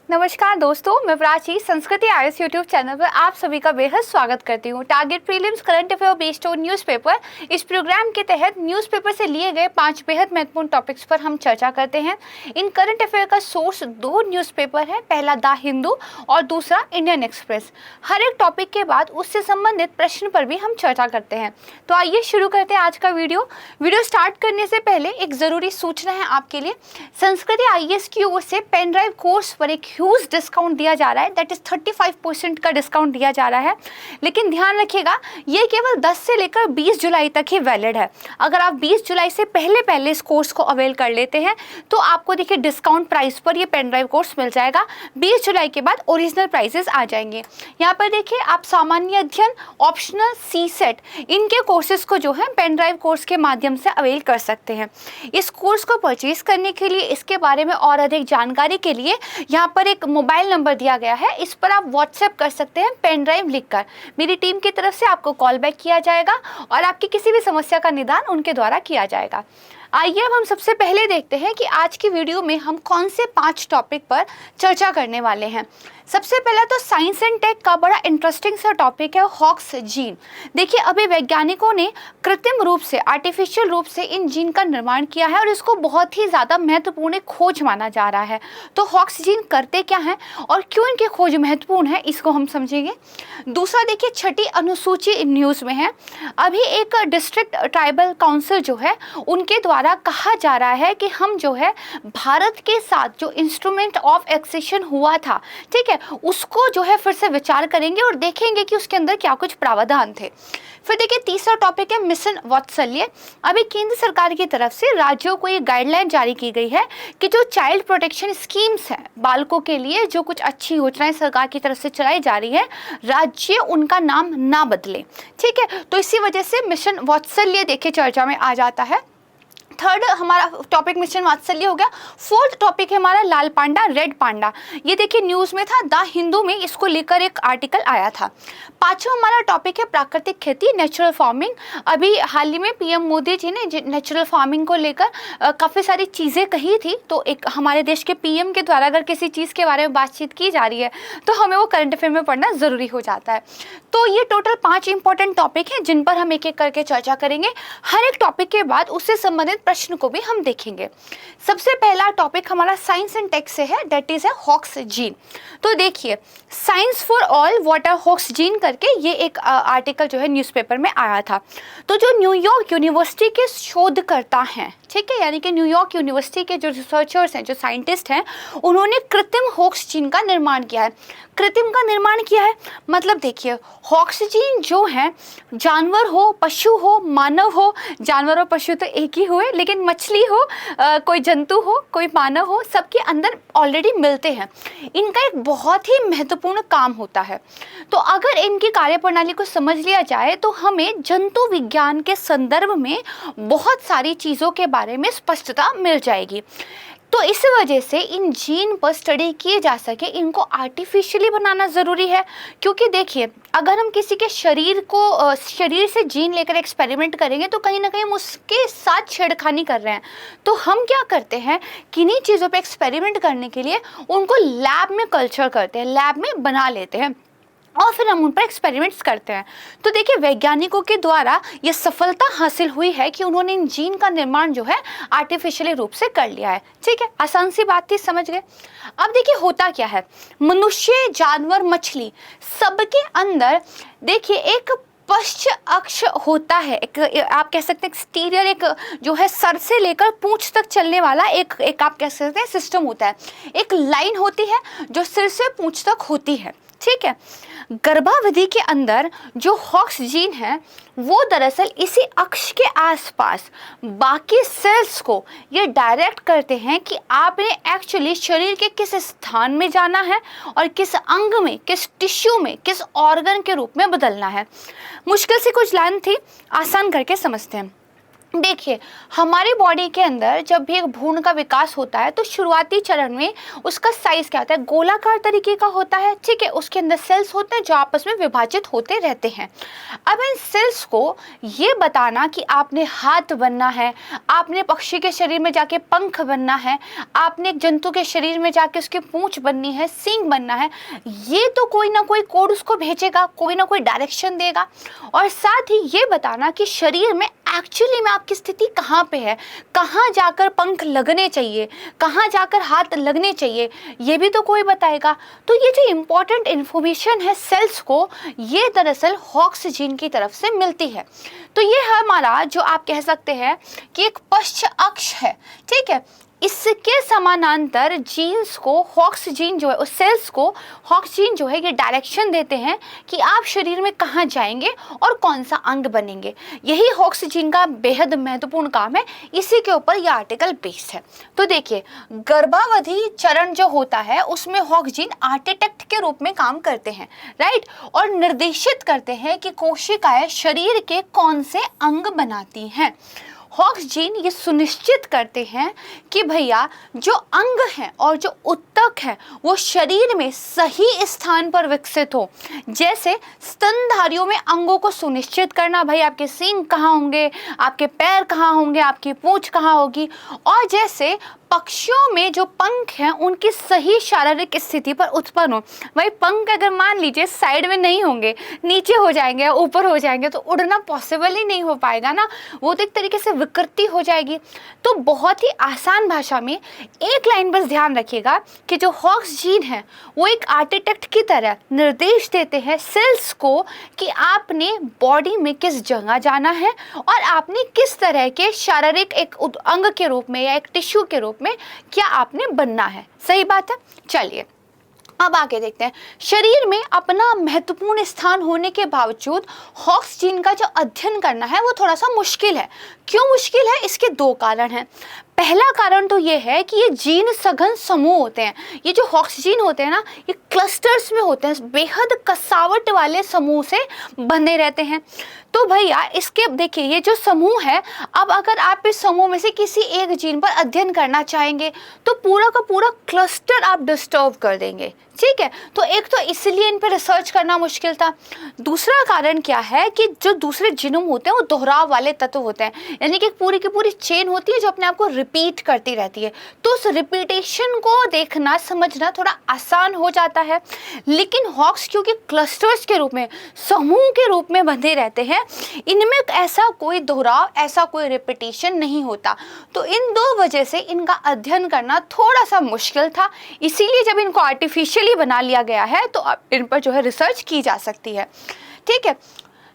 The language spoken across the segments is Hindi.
नमस्कार दोस्तों, मैं प्राची संस्कृति आईएएस यूट्यूब चैनल पर आप सभी का बेहद स्वागत करती हूँ। Target prelims current affair based on newspaper, इस प्रोग्राम के तहत न्यूज़पेपर से लिए गए 5 बेहद महत्वपूर्ण टॉपिक्स पर हम चर्चा करते हैं। इन करंट अफेयर का सोर्स 2 न्यूज़पेपर है, पहला द हिंदू और दूसरा इंडियन एक्सप्रेस। हर एक टॉपिक के बाद उससे संबंधित प्रश्न पर भी हम चर्चा करते हैं। तो आइए शुरू करते हैं आज का वीडियो स्टार्ट करने से पहले एक ज़रूरी सूचना है आपके लिए। संस्कृति आईएएस की ओर से पेन ड्राइव कोर्स पर एक ह्यूज डिस्काउंट दिया जा रहा है, दैट इज 35% का डिस्काउंट दिया जा रहा है। लेकिन ध्यान रखिएगा, ये केवल 10 से लेकर 20 जुलाई तक ही वैलिड है। अगर आप 20 जुलाई से पहले इस कोर्स को अवेल कर लेते हैं तो आपको देखिए डिस्काउंट प्राइस पर ये पेन ड्राइव कोर्स मिल जाएगा। 20 जुलाई के बाद ओरिजिनल प्राइसेस आ जाएंगे। यहाँ पर देखिए आप सामान्य अध्ययन, ऑप्शनल, सी सेट, इनके कोर्सेज को जो है पेन ड्राइव कोर्स के माध्यम से अवेल कर सकते हैं। इस कोर्स को परचेज करने के लिए, इसके बारे में और अधिक जानकारी के लिए यहाँ पर एक मोबाइल नंबर दिया गया है, इस पर आप व्हाट्सएप कर सकते हैं पेन ड्राइव लिखकर। मेरी टीम की तरफ से आपको कॉल बैक किया जाएगा और आपकी किसी भी समस्या का निदान उनके द्वारा किया जाएगा। आइए अब हम सबसे पहले देखते हैं कि आज की वीडियो में हम कौन से 5 टॉपिक पर चर्चा करने वाले हैं। सबसे पहला तो साइंस एंड टेक का बड़ा इंटरेस्टिंग सा टॉपिक है, हॉक्स जीन। देखिए अभी वैज्ञानिकों ने कृत्रिम रूप से, आर्टिफिशियल रूप से इन जीन का निर्माण किया है और इसको बहुत ही ज़्यादा महत्वपूर्ण खोज माना जा रहा है। तो हॉक्स जीन करते क्या हैं और क्यों इनकी खोज महत्वपूर्ण है, इसको हम समझेंगे। दूसरा देखिए, छठी अनुसूची न्यूज़ में है। अभी एक डिस्ट्रिक्ट ट्राइबल काउंसिल जो है उनके द्वारा कहा जा रहा है कि हम जो है भारत के साथ जो इंस्ट्रूमेंट ऑफ एक्सेशन हुआ था, ठीक है, उसको जो है फिर से विचार करेंगे और देखेंगे कि उसके अंदर क्या कुछ प्रावधान थे। फिर देखिए तीसरा टॉपिक है मिशन वात्सल्य। अभी केंद्र सरकार की तरफ से राज्यों को ये गाइडलाइन जारी की गई है कि जो चाइल्ड प्रोटेक्शन स्कीम्स हैं, बालकों के लिए जो कुछ अच्छी योजनाएं सरकार की तरफ से चलाई जा रही है, राज्य उनका नाम ना बदले, ठीक है। तो इसी वजह से मिशन वात्सल्य देखिए चर्चा में आ जाता है। थर्ड हमारा टॉपिक मिशन वात्सल्य हो गया। फोर्थ टॉपिक है हमारा लाल पांडा, रेड पांडा। ये देखिए न्यूज़ में था, द हिंदू में इसको लेकर एक आर्टिकल आया था। पांचवा हमारा टॉपिक है प्राकृतिक खेती, नेचुरल फार्मिंग। अभी हाल ही में पीएम मोदी जी ने नेचुरल फार्मिंग को लेकर काफ़ी सारी चीज़ें कही थी। तो एक हमारे देश के पीएम के द्वारा अगर किसी चीज़ के बारे में बातचीत की जा रही है तो हमें वो करंट अफेयर में पढ़ना ज़रूरी हो जाता है। तो ये टोटल 5 इंपॉर्टेंट टॉपिक हैं जिन पर हम एक एक करके चर्चा करेंगे। हर एक टॉपिक के बाद उससे संबंधित प्रश्न को भी हम देखेंगे। सबसे पहला टॉपिक हमारा साइंस एंड टेक से है, दैट इज है हॉक्स जीन। तो देखिए science for all what are Hox gene करके ये एक आर्टिकल जो है न्यूज़पेपर में आया था। तो जो न्यूयॉर्क यूनिवर्सिटी के शोधकर्ता हैं, ठीक है, यानी कि न्यूयॉर्क यूनिवर्सिटी के जो रिसर्चर्स हैं, जो साइंटिस्ट हैं, उन्होंने कृत्रिम हॉक्स जीन का निर्माण किया है। कृत्रिम का निर्माण किया है मतलब देखिए हॉक्स जीन जो है, जानवर हो, पशु हो, मानव हो, जानवर और पशु तो एक ही हुए, लेकिन मछली हो, कोई जंतु हो, कोई मानव हो, सबके अंदर ऑलरेडी मिलते हैं। इनका एक बहुत ही महत्वपूर्ण काम होता है। तो अगर इनकी कार्यप्रणाली को समझ लिया जाए तो हमें जंतु विज्ञान के संदर्भ में बहुत सारी चीज़ों के बारे में स्पष्टता मिल जाएगी। तो इस वजह से इन जीन पर स्टडी किए जा सके, इनको आर्टिफिशियली बनाना ज़रूरी है। क्योंकि देखिए अगर हम किसी के शरीर से जीन लेकर एक्सपेरिमेंट करेंगे तो कहीं ना कहीं हम उसके साथ छेड़खानी कर रहे हैं। तो हम क्या करते हैं, किन्हीं चीज़ों पे एक्सपेरिमेंट करने के लिए उनको लैब में कल्चर करते हैं, लैब में बना लेते हैं और फिर हम उन पर एक्सपेरिमेंट्स करते हैं। तो देखिए वैज्ञानिकों के द्वारा ये सफलता हासिल हुई है कि उन्होंने इन जीन का निर्माण जो है आर्टिफिशियली रूप से कर लिया है, ठीक है। आसान सी बात थी, समझ गए। अब देखिए होता क्या है, मनुष्य, जानवर, मछली, सबके अंदर देखिए एक पश्च अक्ष होता है, एक आप कह सकते हैं एक्सटीरियर, एक जो है सर से लेकर पूंछ तक चलने वाला एक आप कह सकते हैं सिस्टम होता है। एक लाइन होती है जो सिर से पूंछ तक होती है, ठीक है। गर्भावधि के अंदर जो हॉक्स जीन है वो दरअसल इसी अक्ष के आसपास बाकी सेल्स को ये डायरेक्ट करते हैं कि आपने एक्चुअली शरीर के किस स्थान में जाना है और किस अंग में, किस टिश्यू में, किस ऑर्गन के रूप में बदलना है। मुश्किल सी कुछ लाइन थी, आसान करके समझते हैं। देखिए, हमारी बॉडी के अंदर जब भी एक भ्रूण का विकास होता है तो शुरुआती चरण में उसका साइज क्या होता है, गोलाकार तरीके का होता है। ठीक है, उसके अंदर सेल्स होते हैं जो आपस में विभाजित होते रहते हैं। अब इन सेल्स को ये बताना कि आपने हाथ बनना है, आपने पक्षी के शरीर में जाके पंख बनना है, आपने एक जंतु के शरीर में जाके उसकी पूंछ बननी है, सींग बनना है, ये तो कोई ना कोई कोड उसको भेजेगा, कोई ना कोई डायरेक्शन देगा। और साथ ही ये बताना कि शरीर में एक्चुअली में आपकी स्थिति कहाँ पे है, कहाँ जाकर पंख लगने चाहिए, कहाँ जाकर हाथ लगने चाहिए, ये भी तो कोई बताएगा। तो ये जो इम्पोर्टेंट इन्फॉर्मेशन है सेल्स को, ये दरअसल हॉक्स जीन की तरफ से मिलती है। तो ये हमारा जो आप कह सकते हैं कि एक पश्च अक्ष है। ठीक है, इसके समानांतर जीन्स को हॉक्स जीन जो है, उस सेल्स को हॉक्स जीन जो है ये डायरेक्शन देते हैं कि आप शरीर में कहाँ जाएंगे और कौन सा अंग बनेंगे। यही हॉक्स जीन का बेहद महत्वपूर्ण काम है, इसी के ऊपर यह आर्टिकल बेस्ड है। तो देखिए, गर्भावधि चरण जो होता है उसमें हॉक्स जीन आर्किटेक्ट के रूप में काम करते हैं, राइट, और निर्देशित करते हैं कि कोशिकाएं शरीर के कौन से अंग बनाती हैं। हॉक्स जीन ये सुनिश्चित करते हैं कि भैया जो अंग हैं और जो उत्तक है वो शरीर में सही स्थान पर विकसित हो। जैसे स्तनधारियों में अंगों को सुनिश्चित करना, भाई आपके सींग कहाँ होंगे, आपके पैर कहाँ होंगे, आपकी पूंछ कहाँ होगी। और जैसे पक्षियों में जो पंख हैं उनकी सही शारीरिक स्थिति पर उत्पन्न हो। भाई पंख अगर मान लीजिए साइड में नहीं होंगे, नीचे हो जाएंगे या ऊपर हो जाएंगे तो उड़ना पॉसिबल ही नहीं हो पाएगा ना, वो तो एक तरीके से विकृति हो जाएगी। तो बहुत ही आसान भाषा में एक लाइन बस ध्यान रखिएगा कि जो हॉक्स जीन है वो एक आर्किटेक्ट की तरह निर्देश देते हैं सेल्स को कि आपने बॉडी में किस जगह जाना है और आपने किस तरह के शारीरिक एक अंग के रूप में या एक टिश्यू के रूप में क्या आपने बनना है। सही बात है। चलिए अब आगे देखते हैं। शरीर में अपना महत्वपूर्ण स्थान होने के बावजूद हॉक्स जीन का जो अध्ययन करना है वो थोड़ा सा मुश्किल है। क्यों मुश्किल है? इसके दो कारण हैं। पहला कारण तो ये है कि ये जीन सघन समूह होते हैं। ये जो हॉक्स जीन होते हैं ना, ये क्लस्टर्स में होते हैं, बेहद कसावट वाले समूह से बंधे रहते हैं। तो भैया इसके देखिए ये जो समूह है, अब अगर आप इस समूह में से किसी एक जीन पर अध्ययन करना चाहेंगे तो पूरा का पूरा क्लस्टर आप डिस्टर्ब कर देंगे। ठीक है, तो एक तो इसलिए इन पर रिसर्च करना मुश्किल था। दूसरा कारण क्या है कि जो दूसरे जीनोम होते हैं वो दोहराव वाले तत्व होते हैं, यानी कि पूरी की पूरी चेन होती है जो अपने आप को रिपीट करती रहती है। तो उस रिपीटेशन को देखना समझना थोड़ा आसान हो जाता है। लेकिन हॉक्स क्योंकि क्लस्टर्स के रूप में, समूह के रूप में बंधे रहते हैं, इनमें ऐसा कोई दोहराव, ऐसा कोई रिपीटेशन नहीं होता। तो इन दो वजह से इनका अध्ययन करना थोड़ा सा मुश्किल था। इसीलिए जब इनको आर्टिफिशियली बना लिया गया है तो अब इन पर जो है रिसर्च की जा सकती है। ठीक है,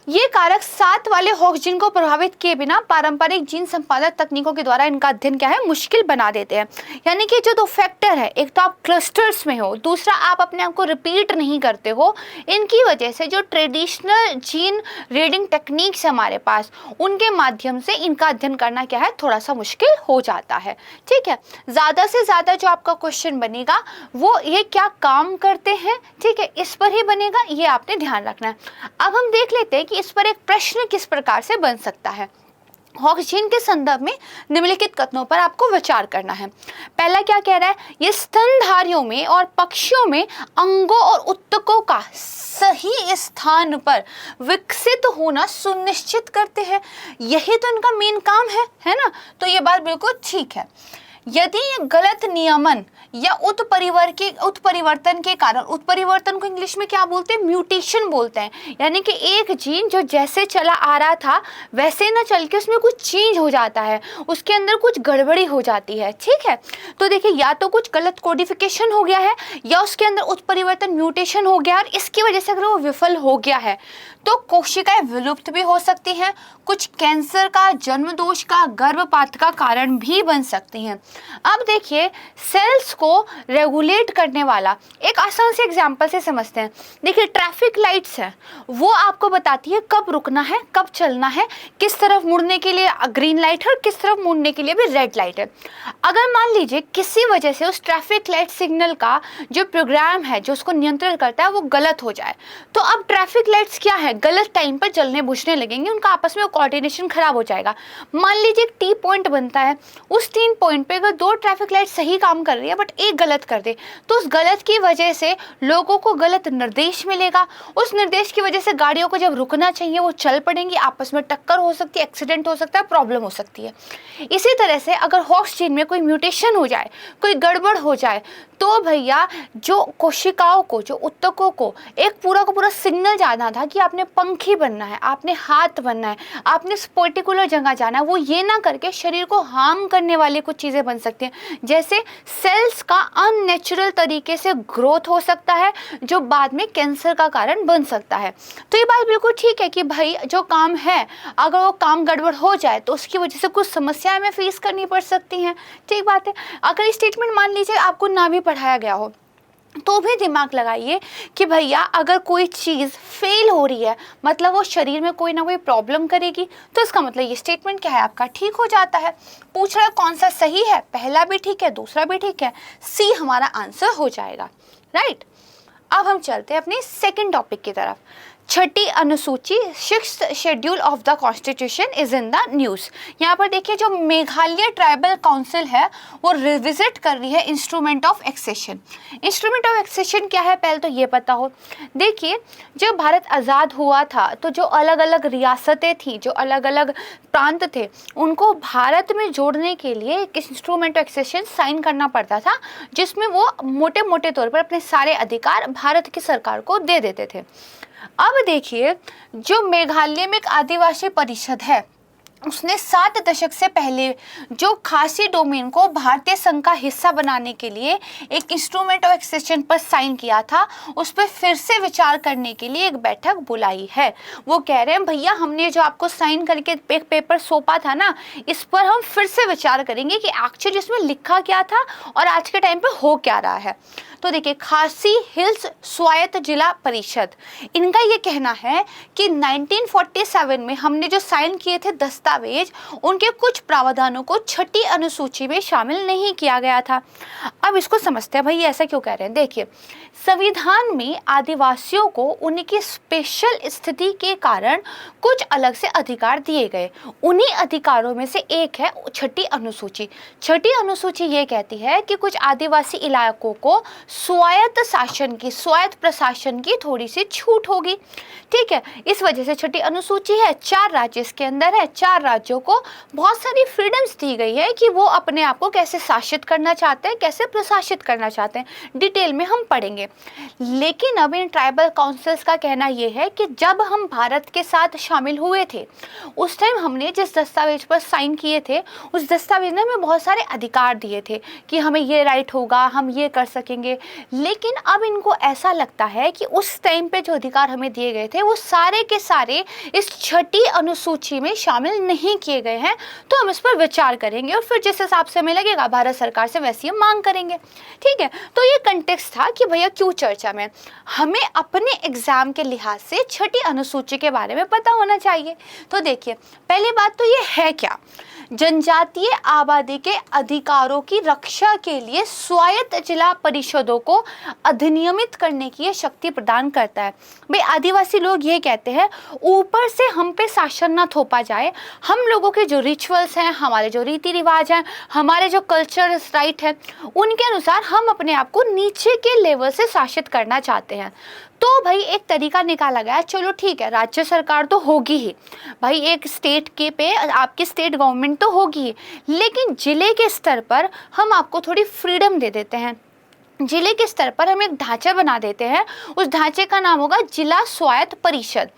ये कारक 7 वाले हॉक्स जीन को प्रभावित किए बिना पारंपरिक जीन संपादक तकनीकों के द्वारा इनका अध्ययन क्या है, मुश्किल बना देते हैं। यानी कि जो दो फैक्टर है, एक तो आप क्लस्टर्स में हो, दूसरा आप अपने आप को रिपीट नहीं करते हो। इनकी वजह से जो ट्रेडिशनल जीन रीडिंग टेक्निक्स है हमारे पास, उनके माध्यम से इनका अध्ययन करना क्या है, थोड़ा सा मुश्किल हो जाता है। ठीक है, ज़्यादा से ज़्यादा जो आपका क्वेश्चन बनेगा वो ये क्या काम करते हैं, ठीक है, इस पर ही बनेगा, ये आपने ध्यान रखना है। अब हम देख लेते हैं कि इस पर एक प्रश्न किस प्रकार से बन सकता है। हॉक्स जीन के संदर्भ में निम्नलिखित कथनों पर आपको विचार करना है। पहला क्या कह रहा है, ये स्तनधारियों में और पक्षियों में अंगों और उत्तकों का सही स्थान पर विकसित होना सुनिश्चित करते हैं। यही तो इनका मेन काम है ना। तो ये बात बिल्कुल ठीक है। यदि गलत नियमन या उत्परिवर्तन के कारण, उत्परिवर्तन को इंग्लिश में क्या बोलते हैं, म्यूटेशन बोलते हैं, यानी कि एक जीन जो जैसे चला आ रहा था वैसे ना चल के उसमें कुछ चेंज हो जाता है, उसके अंदर कुछ गड़बड़ी हो जाती है। ठीक है, तो देखिए या तो कुछ गलत कोडिफिकेशन हो गया है या उसके अंदर उत्परिवर्तन म्यूटेशन हो गया और इसकी वजह से अगर वो विफल हो गया है तो कोशिकाएं विलुप्त भी हो सकती हैं, कुछ कैंसर का, जन्म दोष का, गर्भपात का कारण भी बन सकती हैं। अब देखिए, सेल्स को रेगुलेट करने वाला एक आसान से एग्जांपल से समझते हैं। देखिए, ट्रैफिक लाइट्स है, वो आपको बताती है कब रुकना है, कब चलना है, किस तरफ मुड़ने के लिए ग्रीन लाइट है और किस तरफ मुड़ने के लिए भी रेड लाइट है। अगर मान लीजिए किसी वजह से उस ट्रैफिक लाइट सिग्नल का जो प्रोग्राम है जो उसको नियंत्रित करता है वो गलत हो जाए, तो अब ट्रैफिक लाइट्स क्या है, गलत टाइम पर जलने बुझने लगेंगे, उनका आपस में कोऑर्डिनेशन खराब हो जाएगा। मान लीजिए एक टी पॉइंट बनता है, उस टी पॉइंट पे अगर 2 ट्रैफिक लाइट सही काम कर रही है बट एक गलत कर दे, तो उस गलत की वजह से लोगों को गलत निर्देश मिलेगा। उस निर्देश की वजह से गाड़ियों को जब रुकना चाहिए वो चल पड़ेंगी, आपस में टक्कर हो सकती है, एक्सीडेंट हो सकता है, प्रॉब्लम हो सकती है। इसी तरह से अगर हॉक्स जीन में कोई म्यूटेशन हो जाए, कोई गड़बड़ हो जाए, तो भैया जो कोशिकाओं को, जो ऊतकों को एक पूरा का पूरा सिग्नल जाना था कि आपने पंखी बनना है, आपने हाथ बनना है, आपने इस पर्टिकुलर जगह जाना है, वो ये ना करके शरीर को हार्म करने वाली कुछ चीज़ें बन सकती हैं। जैसे सेल्स का अननेचुरल तरीके से ग्रोथ हो सकता है जो बाद में कैंसर का कारण बन सकता है। तो ये बात बिल्कुल ठीक है कि भाई जो काम है अगर वो काम गड़बड़ हो जाए तो उसकी वजह से कुछ समस्याएं हमें फेस करनी पड़ सकती हैं। ठीक बात है। अगर स्टेटमेंट मान लीजिए आपको ना भी पढ़ाया गया हो तो भी दिमाग लगाइए कि भैया अगर कोई चीज़ फेल हो रही है मतलब वो शरीर में कोई ना कोई प्रॉब्लम करेगी, तो इसका मतलब ये स्टेटमेंट क्या है, आपका ठीक हो जाता है। पूछ रहा है कौन सा सही है, पहला भी ठीक है, दूसरा भी ठीक है, सी हमारा आंसर हो जाएगा, राइट। अब हम चलते हैं अपने सेकंड टॉपिक की तरफ। छठी अनुसूची, 6th schedule of the constitution is in the news. यहाँ पर देखिए जो मेघालय ट्राइबल काउंसिल है वो रिविजिट कर रही है instrument of accession. Instrument of accession क्या है पहले तो ये पता हो। देखिए जब भारत आज़ाद हुआ था तो जो अलग अलग रियासतें थी, जो अलग अलग प्रांत थे, उनको भारत में जोड़ने के लिए एक इंस्ट्रूमेंट ऑफ एक्सेशन साइन करना पड़ता था, जिसमें वो मोटे मोटे तौर पर अपने सारे अधिकार भारत की सरकार को दे देते थे। अब देखिए जो मेघालय में एक आदिवासी परिषद है उसने 7 दशक से पहले जो खासी डोमेन को भारतीय संघ का हिस्सा बनाने के लिए एक इंस्ट्रूमेंट ऑफ एक्सेशन पर साइन किया था, उस पर फिर से विचार करने के लिए एक बैठक बुलाई है। वो कह रहे हैं भैया हमने जो आपको साइन करके एक पेपर सौंपा था ना, इस पर हम फिर से विचार करेंगे कि एक्चुअली इसमें लिखा क्या था और आज के टाइम पे हो क्या रहा है। तो देखिए खासी हिल्स स्वायत्त जिला परिषद, इनका ये कहना है कि 1947 में हमने जो साइन किए थे दस्तावेज, उनके कुछ प्रावधानों को छठी अनुसूची में शामिल नहीं किया गया था। अब इसको समझते हैं भाई ऐसा क्यों कह रहे हैं। देखिए संविधान में आदिवासियों को उनकी स्पेशल स्थिति के कारण कुछ अलग से अधिकार दिए गए। उन्हीं अधिकारों में से एक है छठी अनुसूची। छठी अनुसूची ये कहती है कि कुछ आदिवासी इलाकों को स्वायत्त शासन की, स्वायत्त प्रशासन की थोड़ी सी छूट होगी। ठीक है, इस वजह से छठी अनुसूची है, 4 राज्य इसके अंदर है, 4 राज्यों को बहुत सारी फ्रीडम्स दी गई है कि वो अपने आप को कैसे शासित करना चाहते हैं, कैसे प्रशासित करना चाहते हैं, डिटेल में हम पढ़ेंगे। लेकिन अब इन ट्राइबल काउंसिल्स का कहना यह है कि जब हम भारत के साथ शामिल हुए थे उस टाइम हमने जिस दस्तावेज पर साइन किए थे उस दस्तावेज ने हमें बहुत सारे अधिकार दिए थे कि हमें ये राइट होगा, हम ये कर सकेंगे। लेकिन अब इनको ऐसा लगता है कि उस टाइम पे जो अधिकार हमें दिए गए थे वो सारे के सारे इस छठी अनुसूची में शामिल नहीं किए गए हैं, तो हम इस पर विचार करेंगे और फिर जिस हिसाब से हमें लगेगा भारत सरकार से वैसी हम मांग करेंगे। ठीक है, तो ये कंटेक्स्ट था कि भैया क्यों चर्चा में, हमें अपने एग्जाम के लिहाज से छठी अनुसूची के बारे में पता होना चाहिए। तो देखिए पहली बात तो ये है क्या, जनजातीय आबादी के अधिकारों की रक्षा के लिए स्वायत्त जिला परिषदों को अधिनियमित करने की ये शक्ति प्रदान करता है। भाई आदिवासी लोग ये कहते हैं ऊपर से हम पे शासन ना थोपा जाए, हम लोगों के जो रिचुअल्स हैं, हमारे जो रीति रिवाज हैं, हमारे जो कल्चर राइट है, उनके अनुसार हम अपने आप को नीचे के लेवल से शासित करना चाहते हैं। तो भाई एक तरीका निकाला गया, चलो ठीक है राज्य सरकार तो होगी ही, भाई एक स्टेट के पे आपकी स्टेट गवर्नमेंट तो होगी ही, लेकिन जिले के स्तर पर हम आपको थोड़ी फ्रीडम दे देते हैं। जिले के स्तर पर हम एक ढांचा बना देते हैं, उस ढांचे का नाम होगा जिला स्वायत्त परिषद।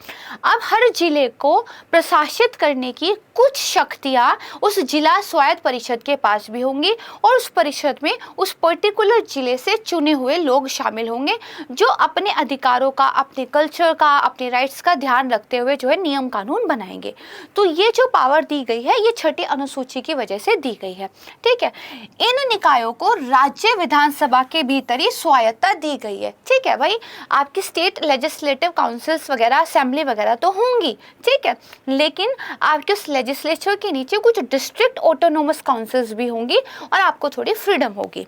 अब हर जिले को प्रशासित करने की कुछ शक्तियां उस जिला स्वायत्त परिषद के पास भी होंगी और उस परिषद में उस पर्टिकुलर जिले से चुने हुए लोग शामिल होंगे जो अपने अधिकारों का, अपने कल्चर का, अपने राइट्स का ध्यान रखते हुए जो है नियम कानून बनाएंगे। तो ये जो पावर दी गई है ये छठी अनुसूची की वजह से दी गई है। ठीक है, इन निकायों को राज्य विधानसभा के भीतर ही स्वायत्तता दी गई है। ठीक है भाई, आपकी स्टेट लेजिस्लेटिव काउंसिल्स वगैरह, असेंबली वगैरह तो होंगी, ठीक है, लेकिन आपके उस लेजिस्लेचर के नीचे कुछ डिस्ट्रिक्ट ऑटोनोमस काउंसिल्स भी होंगी और आपको थोड़ी फ्रीडम होगी।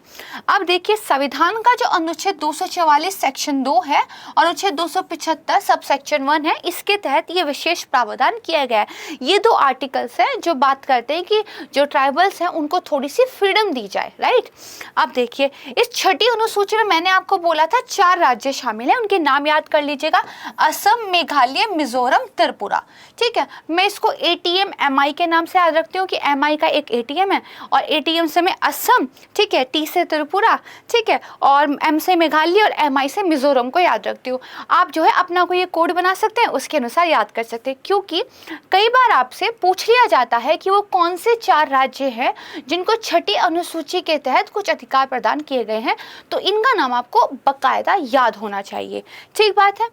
अब देखिए, संविधान का जो अनुच्छेद 244 सेक्शन 2 है और अनुच्छेद 275 सब सेक्शन 1 है, इसके तहत ये विशेष प्रावधान किया गया है। ये दो आर्टिकल्स हैं जो बात करते हैं कि जो ट्राइबल्स हैं उनको थोड़ी सी फ्रीडम दी जाए, राइट। अब देखिए, इस छठी अनुसूची में मैंने आपको बोला था 4 राज्य शामिल हैं, उनके नाम याद कर लीजिएगा, असम, मेघालय, मिजोरम, त्रिपुरा। ठीक है, मैं इसको ATM MI के नाम से याद रखती हूँ कि MI का एक ATM है और ATM से मैं असम, ठीक है, T से त्रिपुरा, ठीक है, और M से मेघालय और MI से मिजोरम को याद रखती हूँ। आप जो है अपना कोई ये कोड बना सकते हैं, उसके अनुसार याद कर सकते हैं, क्योंकि कई बार आपसे पूछ लिया जाता है कि वो कौन से 4 राज्य हैं जिनको छठी अनुसूची के तहत कुछ अधिकार प्रदान किए गए हैं, तो इनका नाम आपको बकायदा याद होना चाहिए। ठीक बात है।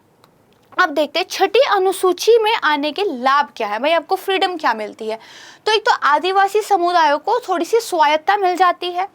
अब देखते हैं छठी अनुसूची में आने के लाभ क्या है। भाई, आपको फ्रीडम क्या मिलती है? तो एक तो आदिवासी समुदायों को थोड़ी सी स्वायत्तता मिल जाती है।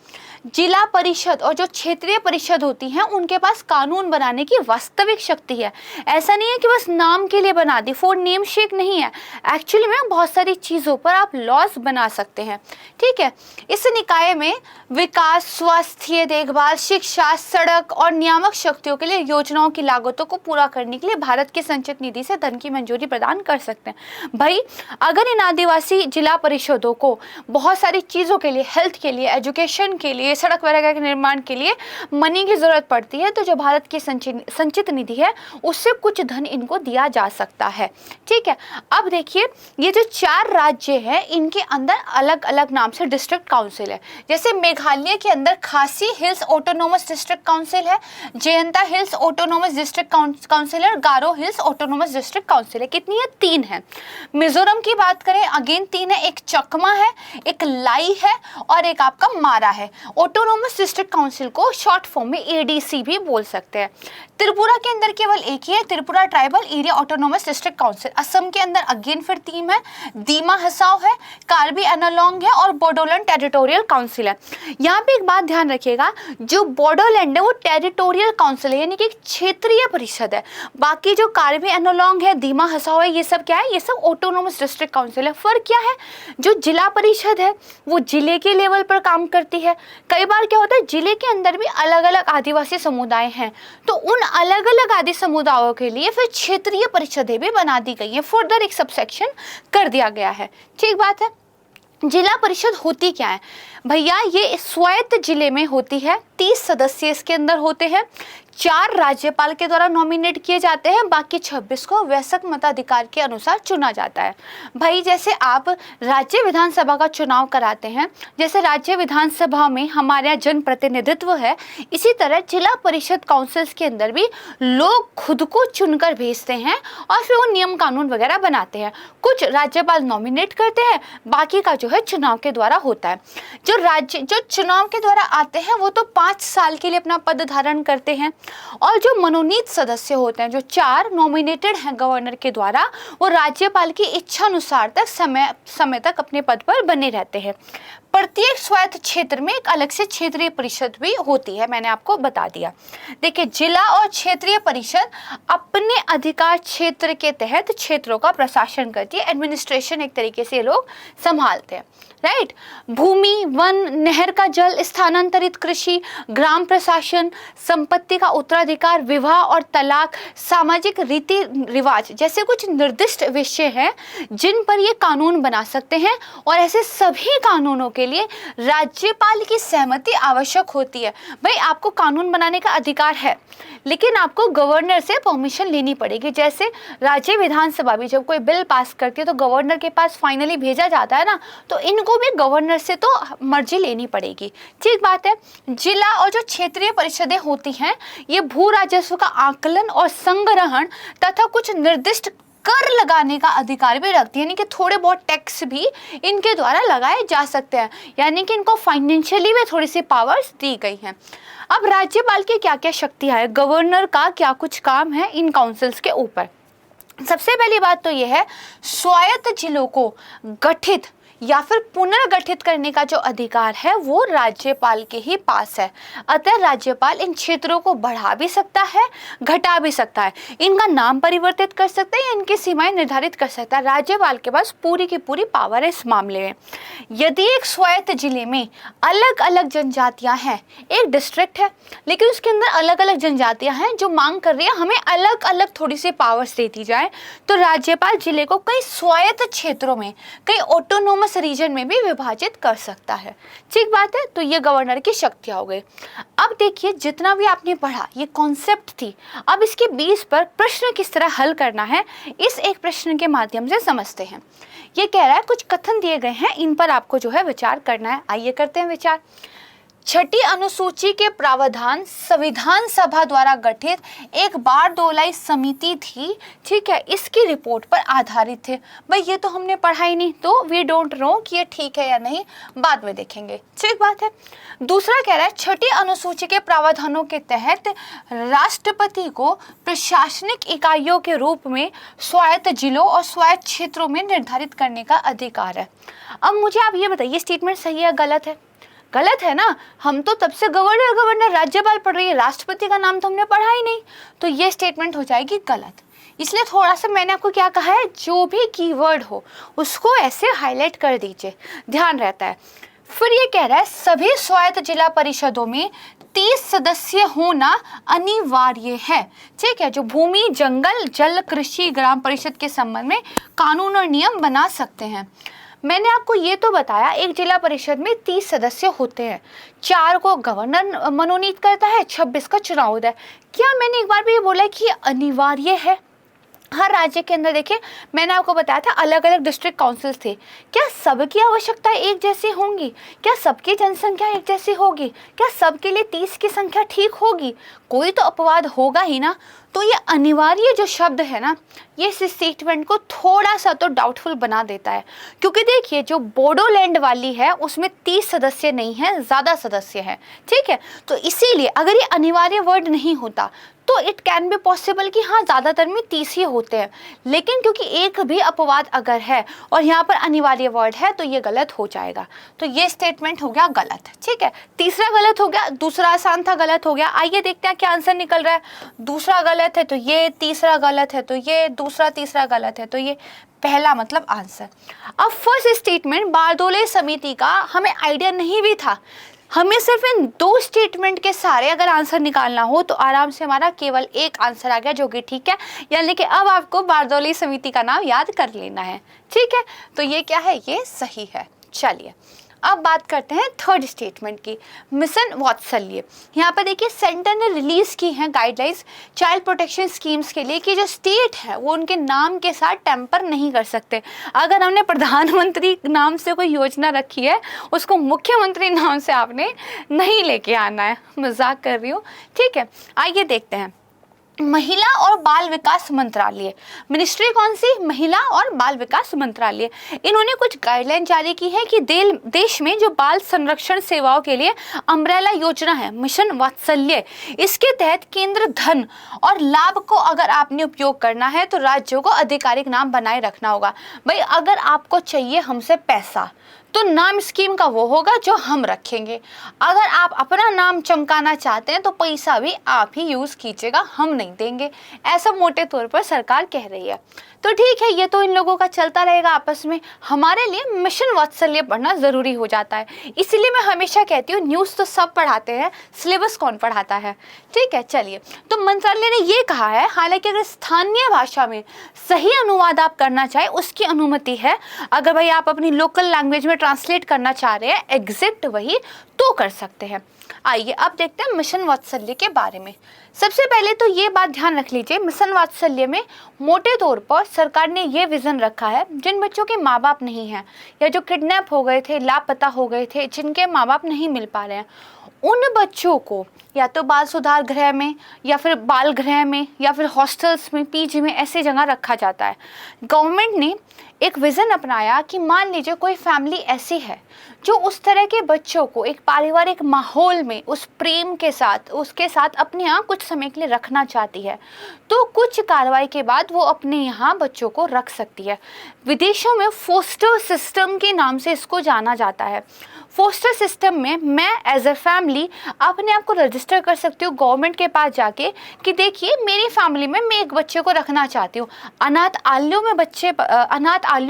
जिला परिषद और जो क्षेत्रीय परिषद होती हैं उनके पास कानून बनाने की वास्तविक शक्ति है। ऐसा नहीं है कि बस नाम के लिए बना दी, फॉर नेम शेक नहीं है। एक्चुअली में बहुत सारी चीज़ों पर आप लॉज बना सकते हैं। ठीक है, इस निकाय में विकास, स्वास्थ्य देखभाल, शिक्षा, सड़क और नियामक शक्तियों के लिए योजनाओं की लागतों को पूरा करने के लिए भारत की संचित निधि से धन की मंजूरी प्रदान कर सकते हैं। भाई, अगर इन आदिवासी जिला परिषदों को बहुत सारी चीज़ों के लिए, हेल्थ के लिए, एजुकेशन के लिए, सड़क वगैरह के निर्माण के लिए मनी की जरूरत पड़ती है, तो जो भारत की संचित निधि है उससे कुछ धन इनको दिया जा सकता है। ठीक है, अब देखिए, ये जो 4 राज्य हैं इनके अंदर अलग अलग नाम से डिस्ट्रिक्ट काउंसिल है। जैसे मेघालय के अंदर खासी हिल्स ऑटोनोमस डिस्ट्रिक्ट काउंसिल है, Jaintia hills autonomous district council है, Garo hills autonomous district council है। कितनी है? 3 है। मिजोरम की बात करें, अगेन 3 है, एक चकमा है, एक लाई है और एक आपका मारा है। ऑटोनोमस डिस्ट्रिक्ट काउंसिल को शॉर्ट फॉर्म में ADC भी बोल सकते हैं। त्रिपुरा के अंदर केवल एक ही है, Tripura tribal area autonomous district council. Assam के अंदर अगेन फिर 3 है, दीमा हसाव है, कार्बी एनालॉन्ग है और बोडोलैंड टेरिटोरियल काउंसिल है। यहाँ पे एक बात ध्यान रखिएगा, जो बोडोलैंड है वो टेरिटोरियल काउंसिल है, यानी कि एक क्षेत्रीय परिषद है। बाकी जो कार्बी एनालॉन्ग है, दीमा हसाव है, ये सब क्या है? ये सब ऑटोनोमस डिस्ट्रिक्ट काउंसिल है। फर्क क्या है? जो जिला परिषद है वो जिले के लेवल पर काम करती है। कई बार क्या होता है, जिले के अंदर भी अलग अलग आदिवासी समुदाय हैं, तो उन अलग अलग आदि समुदायों के लिए फिर क्षेत्रीय परिषदें भी बना दी गई है, फर्दर एक सबसेक्शन कर दिया गया है। ठीक बात है। जिला परिषद होती क्या है भैया? ये स्वायत्त जिले में होती है, 30 सदस्य इसके अंदर होते हैं, 4 राज्यपाल के द्वारा नॉमिनेट किए जाते हैं, बाकी 26 को वयस्क मताधिकार के अनुसार चुना जाता है। भाई, जैसे आप राज्य विधानसभा का चुनाव कराते हैं, जैसे राज्य विधानसभा में हमारे यहाँ जन प्रतिनिधित्व है, इसी तरह जिला परिषद काउंसिल्स के अंदर भी लोग खुद को चुनकर भेजते हैं और फिर वो नियम कानून वगैरह बनाते हैं। कुछ राज्यपाल नॉमिनेट करते हैं, बाकी का जो है चुनाव के द्वारा होता है। जो चुनाव के द्वारा आते हैं वो तो 5 साल के लिए अपना पद धारण करते हैं, और जो मनोनीत सदस्य होते हैं, जो 4 नॉमिनेटेड हैं गवर्नर के द्वारा, वो राज्यपाल की इच्छा अनुसार तक समय तक अपने पद पर बने रहते हैं। प्रत्येक स्वायत्त क्षेत्र में एक अलग से क्षेत्रीय परिषद भी होती है, मैंने आपको बता दिया। देखिए, जिला और क्षेत्रीय परिषद अपने अधिकार क्षेत्र के तहत क्षेत्रों का प्रशासन करती है, एडमिनिस्ट्रेशन एक तरीके से लोग संभालते हैं, राइट। भूमि, वन, नहर का जल, स्थानांतरित कृषि, ग्राम प्रशासन, संपत्ति का उत्तराधिकार, विवाह और तलाक, सामाजिक रीति रिवाज जैसे कुछ निर्दिष्ट विषय हैं जिन पर ये कानून बना सकते हैं, और ऐसे सभी कानूनों के लिए राज्यपाल की सहमति आवश्यक होती है। भाई आपको कानून बनाने का अधिकार है, लेकिन आपको गवर्नर से परमिशन लेनी पड़ेगी। जैसे राज्य विधानसभा भी जब कोई बिल पास करती है तो गवर्नर के पास फाइनली भेजा जाता है ना, तो इनको भी गवर्नर से तो मर्जी लेनी पड़ेगी। ठीक बात है। जिला और जो क्षेत्रीय परिषदें होती हैं, ये भू राजस्व का आकलन और संग्रहण तथा कुछ निर्दिष्ट कर लगाने का अधिकार भी रखती है, यानी कि थोड़े बहुत टैक्स भी इनके द्वारा लगाए जा सकते हैं, यानी कि इनको फाइनेंशियली भी थोड़ी सी पावर्स दी गई हैं। अब राज्यपाल की क्या क्या शक्तियां है, गवर्नर का क्या कुछ काम है इन काउंसिल्स के ऊपर। सबसे पहली बात तो यह है, स्वायत्त जिलों को गठित या फिर पुनर्गठित करने का जो अधिकार है वो राज्यपाल के ही पास है। अतः राज्यपाल इन क्षेत्रों को बढ़ा भी सकता है, घटा भी सकता है, इनका नाम परिवर्तित कर सकता है या इनकी सीमाएं निर्धारित कर सकता है। राज्यपाल के पास पूरी की पूरी पावर है इस मामले में। यदि एक स्वायत्त जिले में अलग अलग जनजातियां हैं, एक डिस्ट्रिक्ट है लेकिन उसके अंदर अलग अलग जनजातियां हैं जो मांग कर रही है हमें अलग अलग थोड़ी सी पावर्स दे दी जाए, तो राज्यपाल जिले को कई स्वायत्त क्षेत्रों में, कई ऑटोनोमस रीजन में भी विभाजित कर सकता है। ठीक बात है। तो ये गवर्नर की शक्तियां हो गई। अब देखिए, जितना भी आपने पढ़ा ये कॉन्सेप्ट थी, अब इसके बेस पर प्रश्न किस तरह हल करना है इस एक प्रश्न के माध्यम से समझते हैं। ये कह रहा है कुछ कथन दिए गए हैं, इन पर आपको जो है विचार करना है। आइए करते हैं विचार। छठी अनुसूची के प्रावधान संविधान सभा द्वारा गठित एक बारदोलाई समिति थी, ठीक है, इसकी रिपोर्ट पर आधारित थे। भाई ये तो हमने पढ़ा ही नहीं, तो वी डोंट नो कि ये ठीक है या नहीं, बाद में देखेंगे। ठीक बात है। दूसरा कह रहा है छठी अनुसूची के प्रावधानों के तहत राष्ट्रपति को प्रशासनिक इकाइयों के रूप में स्वायत्त जिलों और स्वायत्त क्षेत्रों में निर्धारित करने का अधिकार है। अब मुझे आप ये बताइए, स्टेटमेंट सही है गलत है? गलत है ना। हम तो तब से गवर्नर गवर्नर राज्यपाल पढ़ रही है, राष्ट्रपति का नाम तो हमने पढ़ा ही नहीं, तो ये स्टेटमेंट हो जाएगी गलत। इसलिए थोड़ा सा मैंने आपको क्या कहा है, जो भी कीवर्ड हो उसको ऐसे हाईलाइट कर दीजिए, ध्यान रहता है। फिर ये कह रहा है सभी स्वायत्त जिला परिषदों में 30 सदस्य होना अनिवार्य है। ठीक है, जो भूमि, जंगल, जल, कृषि, ग्राम परिषद के संबंध में कानून और नियम बना सकते हैं। मैंने आपको ये तो बताया एक जिला परिषद में 30 सदस्य होते हैं, 4 को गवर्नर मनोनीत करता है, 26 का चुनाव होता है। क्या मैंने एक बार भी ये बोला कि ये अनिवार्य है? हर राज्य के अंदर देखिए, मैंने आपको बताया था अलग अलग डिस्ट्रिक्ट काउंसिल्स थे। क्या सबकी आवश्यकता एक जैसी होंगी? क्या सबकी जनसंख्या एक जैसी होगी? क्या सबके लिए 30 की संख्या ठीक होगी? कोई तो अपवाद होगा ही ना। तो ये अनिवार्य जो शब्द है ना, ये इस स्टेटमेंट को थोड़ा सा तो डाउटफुल बना देता है, क्योंकि देखिए जो बोडोलैंड वाली है उसमें 30 सदस्य नहीं है, ज़्यादा सदस्य हैं। ठीक है, तो इसीलिए अगर ये अनिवार्य वर्ड नहीं होता तो इट कैन बी पॉसिबल कि हाँ ज़्यादातर में 30 ही होते हैं, लेकिन क्योंकि एक भी अपवाद अगर है और यहाँ पर अनिवार्य वर्ड है तो ये गलत हो जाएगा। तो ये स्टेटमेंट हो गया गलत। ठीक है, तीसरा गलत हो गया, दूसरा आसान था, गलत हो गया। आइए देखते हैं क्या आंसर निकल रहा है। दूसरा गलत है तो ये, तीसरा गलत है तो ये, दूसरा तीसरा गलत है तो ये, पहला मतलब आंसर। अब फर्स्ट स्टेटमेंट बारदोलाई समिति का हमें आइडिया नहीं भी था, हमें सिर्फ इन 2 स्टेटमेंट के सारे अगर आंसर निकालना हो तो आराम से हमारा केवल एक आंसर आ गया, जो कि ठीक है। यानी कि अब आपको बारदोलाई समिति का नाम याद कर लेना है। ठीक है, तो ये क्या है, ये सही है। चलिए अब बात करते हैं थर्ड स्टेटमेंट की, मिशन वात्सल्य। यहाँ पर देखिए सेंटर ने रिलीज की हैं गाइडलाइंस चाइल्ड प्रोटेक्शन स्कीम्स के लिए कि जो स्टेट है वो उनके नाम के साथ टेम्पर नहीं कर सकते। अगर हमने प्रधानमंत्री नाम से कोई योजना रखी है, उसको मुख्यमंत्री नाम से आपने नहीं लेके आना है। मजाक कर रही हूँ। ठीक है, आइए देखते हैं। महिला और बाल विकास मंत्रालय, मिनिस्ट्री कौन सी? महिला और बाल विकास मंत्रालय। इन्होंने कुछ गाइडलाइन जारी की है कि देश में जो बाल संरक्षण सेवाओं के लिए अम्ब्रेला योजना है, मिशन वात्सल्य, इसके तहत केंद्र धन और लाभ को अगर आपने उपयोग करना है तो राज्यों को आधिकारिक नाम बनाए रखना होगा। भाई अगर आपको चाहिए हमसे पैसा तो नाम स्कीम का वो होगा जो हम रखेंगे। अगर आप अपना नाम चमकाना चाहते हैं तो पैसा भी आप ही यूज कीजिएगा, हम नहीं देंगे, ऐसा मोटे तौर पर सरकार कह रही है। तो ठीक है, ये तो इन लोगों का चलता रहेगा आपस में। हमारे लिए मिशन वात्सल्य पढ़ना जरूरी हो जाता है, इसीलिए मैं हमेशा कहती हूँ न्यूज़ तो सब पढ़ाते हैं, सिलेबस कौन पढ़ाता है। ठीक है, चलिए, तो मंत्रालय ने ये कहा है हालांकि अगर स्थानीय भाषा में सही अनुवाद आप करना चाहे उसकी अनुमति है। अगर भाई आप अपनी लोकल लैंग्वेज में ट्रांसलेट करना चाह रहे हैं एग्जिट वही तो कर सकते हैं। आइए अब देखते हैं मिशन वात्सल्य के बारे में। सबसे पहले तो ये बात ध्यान रख लीजिए, मिशन वात्सल्य में मोटे तौर पर सरकार ने ये विज़न रखा है, जिन बच्चों के माँ बाप नहीं हैं या जो किडनैप हो गए थे, लापता हो गए थे, जिनके माँ बाप नहीं मिल पा रहे हैं, उन बच्चों को या तो बाल सुधार गृह में या फिर बाल गृह में या फिर हॉस्टल्स में, पीजी में, ऐसी जगह रखा जाता है। गवर्नमेंट ने एक विज़न अपनाया कि मान लीजिए कोई फैमिली ऐसी है जो उस तरह के बच्चों को एक पारिवारिक माहौल में उस प्रेम के साथ उसके साथ अपने यहाँ कुछ समय के लिए रखना चाहती है, तो कुछ कार्रवाई के बाद वो अपने यहाँ बच्चों को रख सकती है। विदेशों में फोस्टर सिस्टम के नाम से इसको जाना जाता है। फोस्टर सिस्टम में मैं एज अ फैमिली अपने आप को रजिस्टर कर सकती हूँ गवर्नमेंट के पास जाके कि देखिए मेरी फैमिली में मैं एक बच्चे को रखना चाहती हूँ। अनाथ आलयों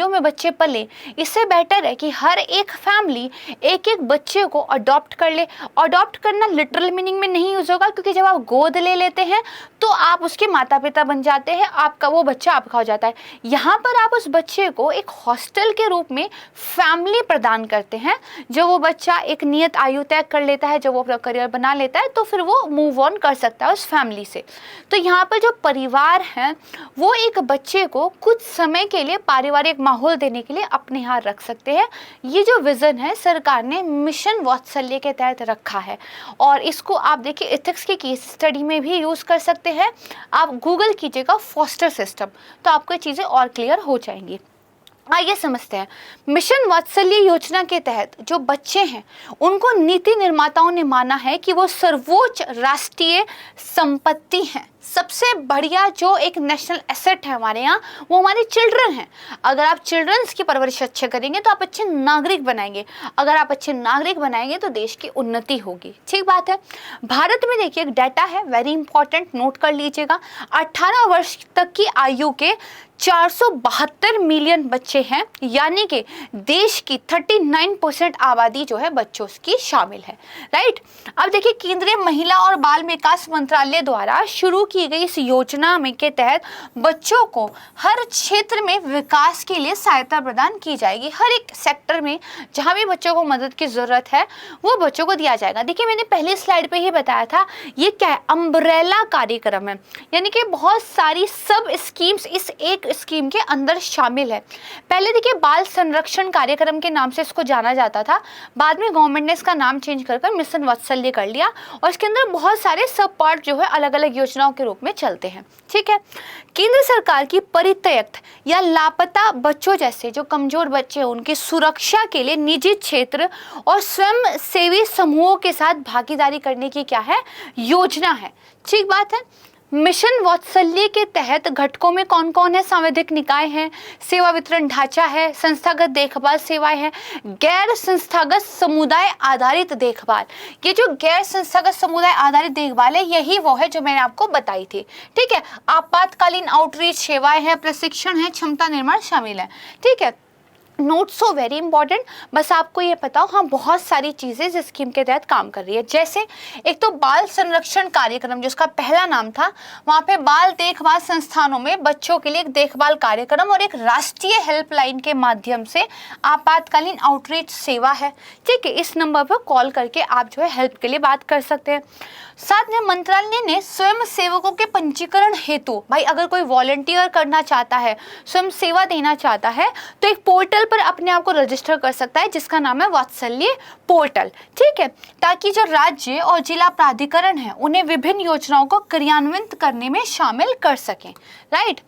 में बच्चे पले, इससे बेटर है कि हर एक फैमिली एक एक बच्चे को अडॉप्ट कर ले। अडॉप्ट करना लिटरल मीनिंग में नहीं यूज होगा, क्योंकि जब आप गोद ले लेते हैं तो आप उसके माता पिता बन जाते हैं, आपका वो बच्चा आपका हो जाता है। यहाँ पर आप उस बच्चे को एक हॉस्टल के रूप में फैमिली प्रदान करते हैं। जब वो बच्चा एक नियत आयु तय कर लेता है, जब वो अपना करियर बना लेता है, तो फिर वो मूव ऑन कर सकता है उस फैमिली से। तो यहाँ पर जो परिवार है वो एक बच्चे को कुछ समय के लिए पारिवारिक माहौल देने के लिए अपने यहाँ रख सकते हैं। ये जो विज़न है सरकार ने मिशन वात्सल्य के तहत रखा है, और इसको आप देखिए एथिक्स के केस स्टडी में भी यूज़ कर सकते हैं। आप गूगल कीजिएगा फोस्टर सिस्टम, तो आपको ये चीज़ें और क्लियर हो जाएंगी। आइए समझते हैं। मिशन वात्सल्य योजना के तहत जो बच्चे हैं उनको नीति निर्माताओं ने माना है कि वो सर्वोच्च राष्ट्रीय संपत्ति हैं। सबसे बढ़िया जो एक नेशनल एसेट है हमारे यहाँ, वो हमारे चिल्ड्रन हैं। अगर आप चिल्ड्रंस की परवरिश अच्छे करेंगे तो आप अच्छे नागरिक बनाएंगे। अगर आप अच्छे नागरिक बनाएंगे तो देश की उन्नति होगी। ठीक बात है। भारत में देखिए एक डाटा है, वेरी इंपॉर्टेंट, नोट कर लीजिएगा। 18 वर्ष तक की आयु के 472 मिलियन बच्चे हैं, यानी कि देश की 39% आबादी जो है बच्चों की शामिल है। राइट। अब देखिए केंद्रीय महिला और बाल विकास मंत्रालय द्वारा शुरू की गई इस योजना में के तहत बच्चों को हर क्षेत्र में विकास के लिए सहायता प्रदान की जाएगी। हर एक सेक्टर में जहां भी बच्चों को मदद की जरूरत है वो बच्चों को दिया जाएगा। देखिए मैंने पहले स्लाइड पे ही बताया था, ये क्या है, अम्ब्रेला कार्यक्रम है, यानी कि बहुत सारी सब स्कीम्स इस एक स्कीम के अंदर शामिल है। पहले देखिए बाल संरक्षण कार्यक्रम के नाम से इसको जाना जाता था, बाद में गवर्नमेंट ने इसका नाम चेंज कर मिशन वात्सल्य कर लिया, और इसके अंदर बहुत सारे सब पार्ट जो है अलग अलग योजनाओं के रूप में चलते हैं। ठीक है। केंद्र सरकार की परित्यक्त या लापता बच्चों जैसे जो कमजोर बच्चे हैं उनकी सुरक्षा के लिए निजी क्षेत्र और स्वयं सेवी समूहों के साथ भागीदारी करने की क्या है, योजना है। ठीक बात है। मिशन वात्सल्य के तहत घटकों में कौन कौन है, सांविधिक निकाय है, सेवा वितरण ढांचा है, संस्थागत देखभाल सेवाएं हैं, गैर संस्थागत समुदाय आधारित देखभाल। ये जो गैर संस्थागत समुदाय आधारित देखभाल है यही वो है जो मैंने आपको बताई थी। ठीक है। आपातकालीन आउटरीच सेवाएं हैं, प्रशिक्षण है, क्षमता निर्माण शामिल है। ठीक है। नोट सो वेरी इंपॉर्टेंट, बस आपको ये पता हो, हाँ बहुत सारी चीज़ें इस स्कीम के तहत काम कर रही है। जैसे एक तो बाल संरक्षण कार्यक्रम जो उसका पहला नाम था, वहाँ पे बाल देखभाल संस्थानों में बच्चों के लिए एक देखभाल कार्यक्रम और एक राष्ट्रीय हेल्पलाइन के माध्यम से आपातकालीन आउटरीच सेवा है। ठीक है। इस नंबर पर कॉल करके आप जो है हेल्प के लिए बात कर सकते हैं। साथ में मंत्रालय ने स्वयं सेवकों के पंजीकरण हेतु, भाई अगर कोई वॉलंटियर करना चाहता है, स्वयं सेवा देना चाहता है, तो एक पोर्टल पर अपने आप को रजिस्टर कर सकता है जिसका नाम है वात्सल्य पोर्टल। ठीक है। ताकि जो राज्य और जिला प्राधिकरण है उन्हें विभिन्न योजनाओं को क्रियान्वित करने में शामिल कर सकें। राइट।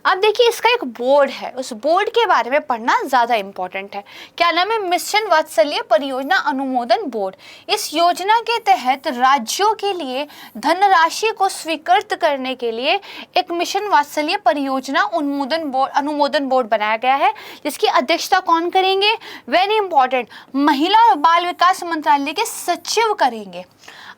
अब देखिए इसका एक बोर्ड है, उस बोर्ड के बारे में पढ़ना ज़्यादा इंपॉर्टेंट है। क्या नाम है, मिशन वात्सल्य परियोजना अनुमोदन बोर्ड। इस योजना के तहत राज्यों के लिए धनराशि को स्वीकृत करने के लिए एक मिशन वात्सल्य परियोजना अनुमोदन बोर्ड बनाया गया है, जिसकी अध्यक्षता कौन करेंगे, वेरी इंपॉर्टेंट, महिला और बाल विकास मंत्रालय के सचिव करेंगे।